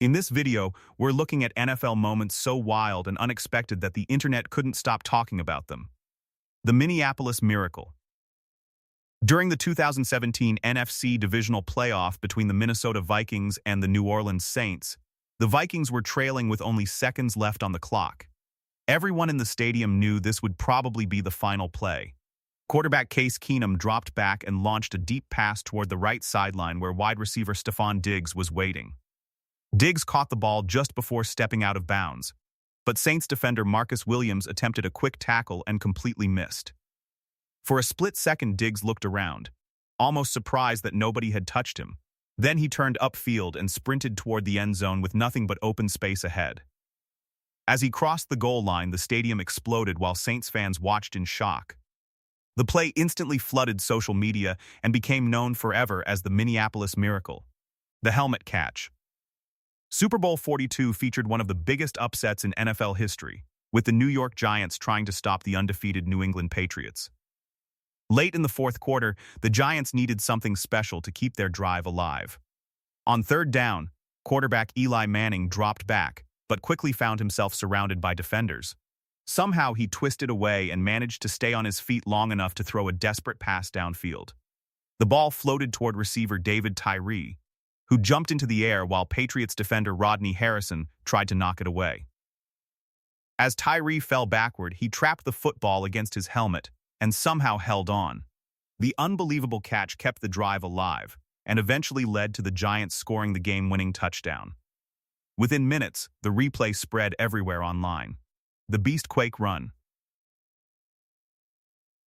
In this video, we're looking at NFL moments so wild and unexpected that the internet couldn't stop talking about them. The Minneapolis Miracle. During the 2017 NFC divisional playoff between the Minnesota Vikings and the New Orleans Saints, the Vikings were trailing with only seconds left on the clock. Everyone in the stadium knew this would probably be the final play. Quarterback Case Keenum dropped back and launched a deep pass toward the right sideline where wide receiver Stefon Diggs was waiting. Diggs caught the ball just before stepping out of bounds, but Saints defender Marcus Williams attempted a quick tackle and completely missed. For a split second, Diggs looked around, almost surprised that nobody had touched him. Then he turned upfield and sprinted toward the end zone with nothing but open space ahead. As he crossed the goal line, the stadium exploded while Saints fans watched in shock. The play instantly flooded social media and became known forever as the Minneapolis Miracle, the helmet catch. Super Bowl 42 featured one of the biggest upsets in NFL history, with the New York Giants trying to stop the undefeated New England Patriots. Late in the fourth quarter, the Giants needed something special to keep their drive alive. On third down, quarterback Eli Manning dropped back, but quickly found himself surrounded by defenders. Somehow he twisted away and managed to stay on his feet long enough to throw a desperate pass downfield. The ball floated toward receiver David Tyree, who jumped into the air while Patriots defender Rodney Harrison tried to knock it away. As Tyree fell backward, he trapped the football against his helmet and somehow held on. The unbelievable catch kept the drive alive and eventually led to the Giants scoring the game-winning touchdown. Within minutes, the replay spread everywhere online. The Beastquake run.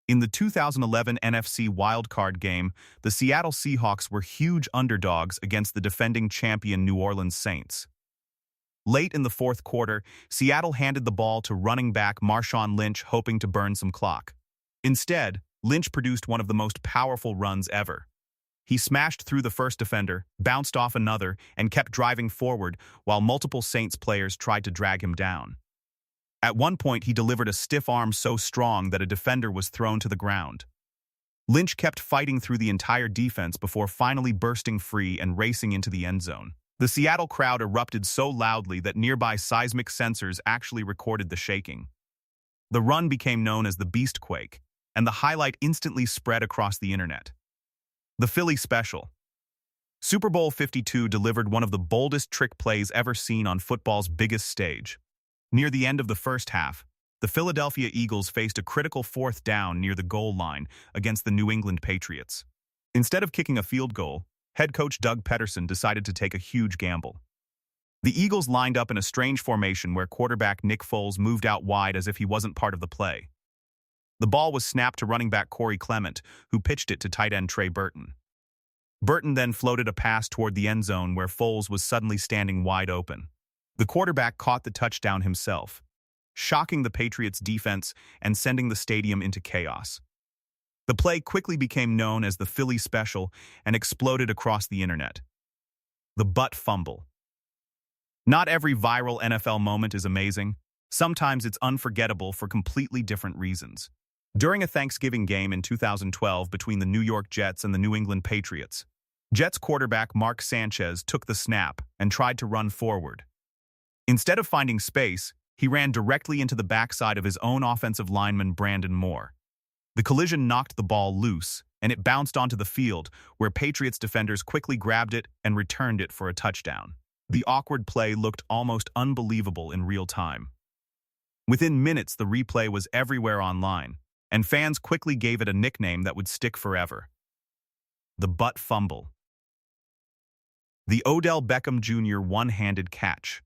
In the 2011 NFC wildcard game, the Seattle Seahawks were huge underdogs against the defending champion New Orleans Saints. Late in the fourth quarter, Seattle handed the ball to running back Marshawn Lynch, hoping to burn some clock. Instead, Lynch produced one of the most powerful runs ever. He smashed through the first defender, bounced off another, and kept driving forward while multiple Saints players tried to drag him down. At one point, he delivered a stiff arm so strong that a defender was thrown to the ground. Lynch kept fighting through the entire defense before finally bursting free and racing into the end zone. The Seattle crowd erupted so loudly that nearby seismic sensors actually recorded the shaking. The run became known as the Beastquake, and the highlight instantly spread across the internet. The Philly Special. Super Bowl 52 delivered one of the boldest trick plays ever seen on football's biggest stage. Near the end of the first half, the Philadelphia Eagles faced a critical fourth down near the goal line against the New England Patriots. Instead of kicking a field goal, head coach Doug Peterson decided to take a huge gamble. The Eagles lined up in a strange formation where quarterback Nick Foles moved out wide as if he wasn't part of the play. The ball was snapped to running back Corey Clement, who pitched it to tight end Trey Burton. Burton then floated a pass toward the end zone where Foles was suddenly standing wide open. The quarterback caught the touchdown himself, shocking the Patriots' defense and sending the stadium into chaos. The play quickly became known as the Philly Special and exploded across the internet. The Butt Fumble. Not every viral NFL moment is amazing. Sometimes it's unforgettable for completely different reasons. During a Thanksgiving game in 2012 between the New York Jets and the New England Patriots, Jets quarterback Mark Sanchez took the snap and tried to run forward. Instead of finding space, he ran directly into the backside of his own offensive lineman Brandon Moore. The collision knocked the ball loose, and it bounced onto the field, where Patriots defenders quickly grabbed it and returned it for a touchdown. The awkward play looked almost unbelievable in real time. Within minutes, the replay was everywhere online, and fans quickly gave it a nickname that would stick forever. The Butt Fumble. The Odell Beckham Jr. one-handed catch.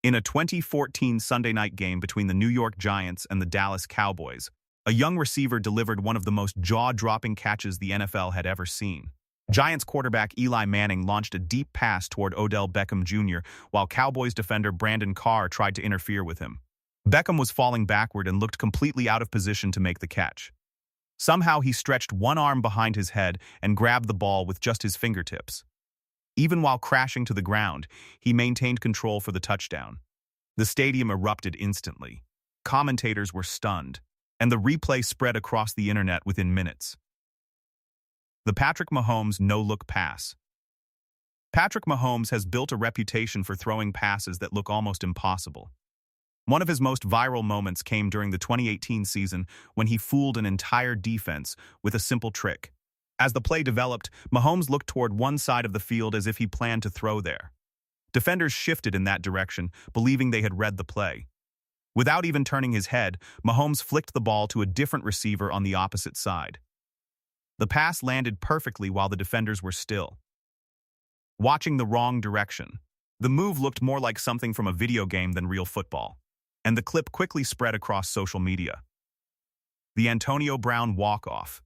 In a 2014 Sunday night game between the New York Giants and the Dallas Cowboys, a young receiver delivered one of the most jaw-dropping catches the NFL had ever seen. Giants quarterback Eli Manning launched a deep pass toward Odell Beckham Jr., while Cowboys defender Brandon Carr tried to interfere with him. Beckham was falling backward and looked completely out of position to make the catch. Somehow he stretched one arm behind his head and grabbed the ball with just his fingertips. Even while crashing to the ground, he maintained control for the touchdown. The stadium erupted instantly. Commentators were stunned, and the replay spread across the internet within minutes. The Patrick Mahomes no-look pass. Patrick Mahomes has built a reputation for throwing passes that look almost impossible. One of his most viral moments came during the 2018 season when he fooled an entire defense with a simple trick. As the play developed, Mahomes looked toward one side of the field as if he planned to throw there. Defenders shifted in that direction, believing they had read the play. Without even turning his head, Mahomes flicked the ball to a different receiver on the opposite side. The pass landed perfectly while the defenders were still watching the wrong direction. The move looked more like something from a video game than real football, and the clip quickly spread across social media. The Antonio Brown walk-off.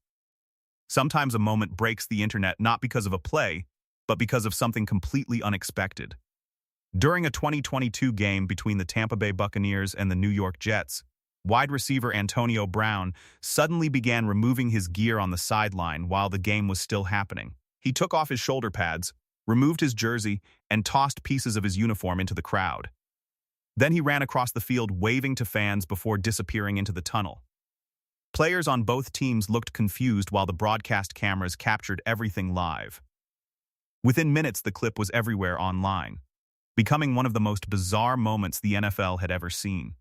Sometimes a moment breaks the internet not because of a play, but because of something completely unexpected. During a 2022 game between the Tampa Bay Buccaneers and the New York Jets, wide receiver Antonio Brown suddenly began removing his gear on the sideline while the game was still happening. He took off his shoulder pads, removed his jersey, and tossed pieces of his uniform into the crowd. Then he ran across the field waving to fans before disappearing into the tunnel. Players on both teams looked confused while the broadcast cameras captured everything live. Within minutes, the clip was everywhere online, becoming one of the most bizarre moments the NFL had ever seen.